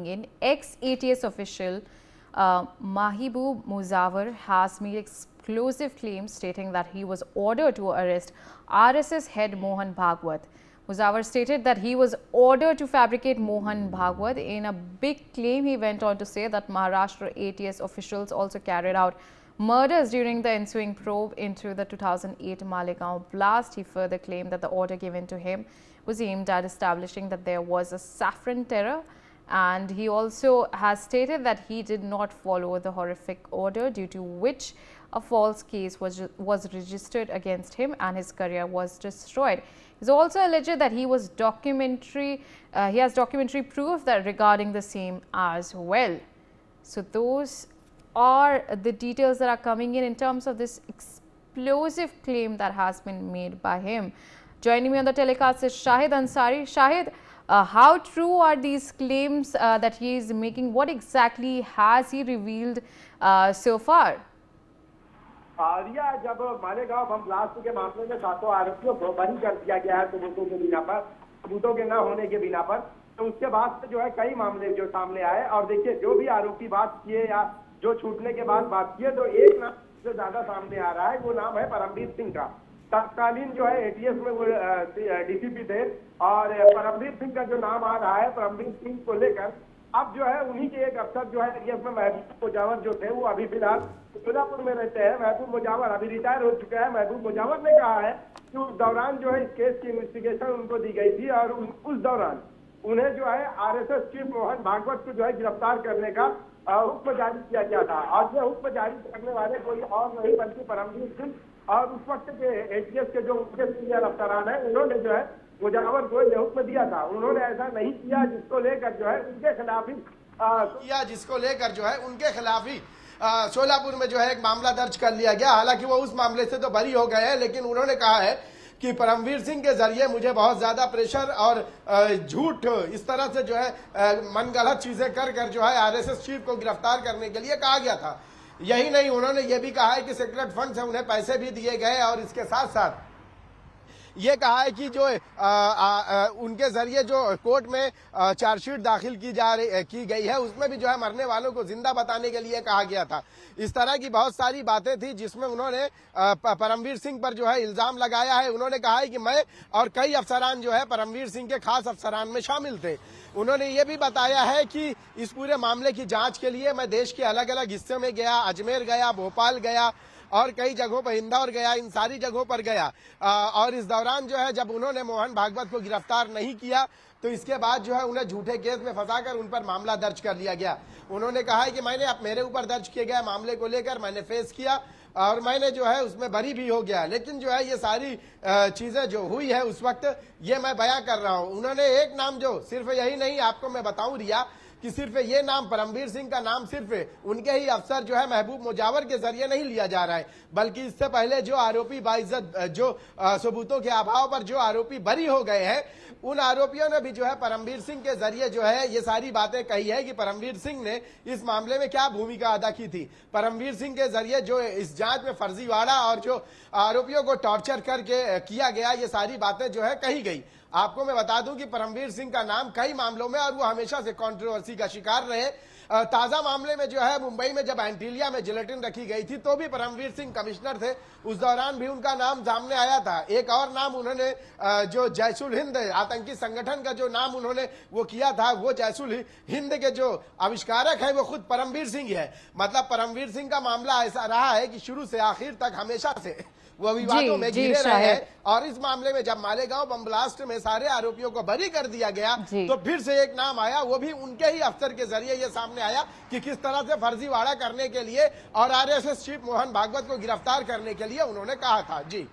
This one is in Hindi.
In ex-ATS official Mahibub Muzawar has made explosive claims stating that he was ordered to arrest RSS head Mohan Bhagwat. Muzawar stated that he was ordered to fabricate Mohan Bhagwat. In a big claim, he went on to say that Maharashtra ATS officials also carried out murders during the ensuing probe into the 2008 Malegaon blast. He further claimed that the order given to him was aimed at establishing that there was a saffron terror, and he also has stated that he did not follow the horrific order, due to which a false case was registered against him and his career was destroyed. He's also alleged that he has documentary proof that regarding the same as well. So those are the details that are coming in terms of this explosive claim that has been made by him. Joining me on the telecast is Shahid Ansari. Shahid, how true are these claims that he is making? What exactly has he revealed so far? रिया, जब मालेगांव बम ब्लास्ट के मामले में 7 आरोपियों को बरी कर दिया गया है सबूतों के बिना पर, सबूतों के न होने के बिना पर, तो उसके बाद से जो है कई मामले जो सामने आए। और देखिए, जो भी आरोपी बात किए या जो छूटने के बाद बात किए, तो एक नाम जो ज्यादा सामने आ रहा है वो नाम है परमवीर सिंह का। तत्कालीन जो है एटीएस में वो डीसीपी थे, और परमवीर सिंह का जो नाम आ रहा है, परमवीर सिंह को लेकर अब जो है उन्हीं के एक अफसर जो है एटीएस में महबूब मुजावर जो थे, वो अभी फिलहाल सोलापुर में रहते हैं। महबूब मुजावर अभी रिटायर हो चुका है। महबूब मुजावर ने कहा है कि उस दौरान जो है इस केस की इन्वेस्टिगेशन उनको दी गई थी, और उस दौरान उन्हें जो है आरएसएस चीफ मोहन भागवत को जो है गिरफ्तार करने का हुक्म जारी किया गया था। और यह हुक्म जारी करने वाले कोई और नहीं बल्कि परमवीर सिंह और उस वक्त के एटीएस के जो उनके सीनियर अफसरान है, उन्होंने जो है मुजावर को यह हुक्म दिया था। उन्होंने ऐसा नहीं किया, जिसको लेकर जो है उनके खिलाफ ही सोलापुर में जो है एक मामला दर्ज कर लिया गया। हालांकि वो उस मामले से तो बरी हो गए हैं, लेकिन उन्होंने कहा है कि परमवीर सिंह के जरिए मुझे बहुत ज्यादा प्रेशर और झूठ इस तरह से जो है मनगढ़ंत चीजें कर जो है आरएसएस चीफ को गिरफ्तार करने के लिए कहा गया था। यही नहीं, उन्होंने ये भी कहा है कि सीक्रेट फंड से उन्हें पैसे भी दिए गए, और इसके साथ साथ ये कहा है कि जो उनके जरिए जो कोर्ट में चार्जशीट दाखिल की गई है, उसमें भी जो है मरने वालों को जिंदा बताने के लिए कहा गया था। इस तरह की बहुत सारी बातें थी जिसमें उन्होंने परमवीर सिंह पर जो है इल्जाम लगाया है। उन्होंने कहा है कि मैं और कई अफसरान जो है परमवीर सिंह के खास अफसरान में शामिल थे। उन्होंने ये भी बताया है कि इस पूरे मामले की जांच के लिए मैं देश के अलग अलग हिस्सों में गया, अजमेर गया, भोपाल गया और कई जगहों पर, इंदौर गया, इन सारी जगहों पर गया। और इस दौरान जो है जब उन्होंने मोहन भागवत को गिरफ्तार नहीं किया, तो इसके बाद जो है उन्हें झूठे केस में फंसाकर उन पर मामला दर्ज कर लिया गया। उन्होंने कहा है कि मैंने मेरे ऊपर दर्ज किए गए मामले को लेकर मैंने फेस किया और मैंने जो है उसमें बरी भी हो गया, लेकिन जो है ये सारी चीजें जो हुई है उस वक्त ये मैं बयां कर रहा हूं। उन्होंने एक नाम, जो सिर्फ यही नहीं, आपको मैं बताऊं रिया, कि सिर्फ ये नाम परमवीर सिंह का नाम सिर्फ उनके ही अफसर जो है महबूब मुजावर के जरिए नहीं लिया जा रहा है, बल्कि इससे पहले जो आरोपी बाइज्जत जो सबूतों के अभाव पर जो आरोपी बरी हो गए हैं, उन आरोपियों ने भी जो है परमवीर सिंह के जरिए जो है ये सारी बातें कही है कि परमवीर सिंह ने इस मामले में क्या भूमिका अदा की थी। परमवीर सिंह के जरिए जो इस जांच में फर्जीवाड़ा और जो आरोपियों को टॉर्चर करके किया गया, ये सारी बातें जो है कही गई। आपको मैं बता दूं कि परमवीर सिंह का नाम कई मामलों में, और वो हमेशा से कंट्रोवर्सी का शिकार रहे। ताजा मामले में जो है मुंबई में जब एंटीलिया में जिलेटिन रखी गई थी, तो भी परमवीर सिंह कमिश्नर थे, उस दौरान भी उनका नाम सामने आया था। एक और नाम उन्होंने जो जैसुल हिंद आतंकी संगठन का जो नाम उन्होंने वो किया था, वो जैसुल हिंद के जो आविष्कारक है वो खुद परमवीर सिंह है। मतलब परमवीर सिंह का मामला ऐसा रहा है कि शुरू से आखिर तक हमेशा से वो विवादों में घिरे रहे हैं, और इस मामले में जब मालेगांव बम ब्लास्ट में सारे आरोपियों को बरी कर दिया गया, तो फिर से एक नाम आया, वो भी उनके ही अफसर के जरिए ये सामने आया कि किस तरह से फर्जीवाड़ा करने के लिए और आरएसएस चीफ मोहन भागवत को गिरफ्तार करने के लिए उन्होंने कहा था। जी।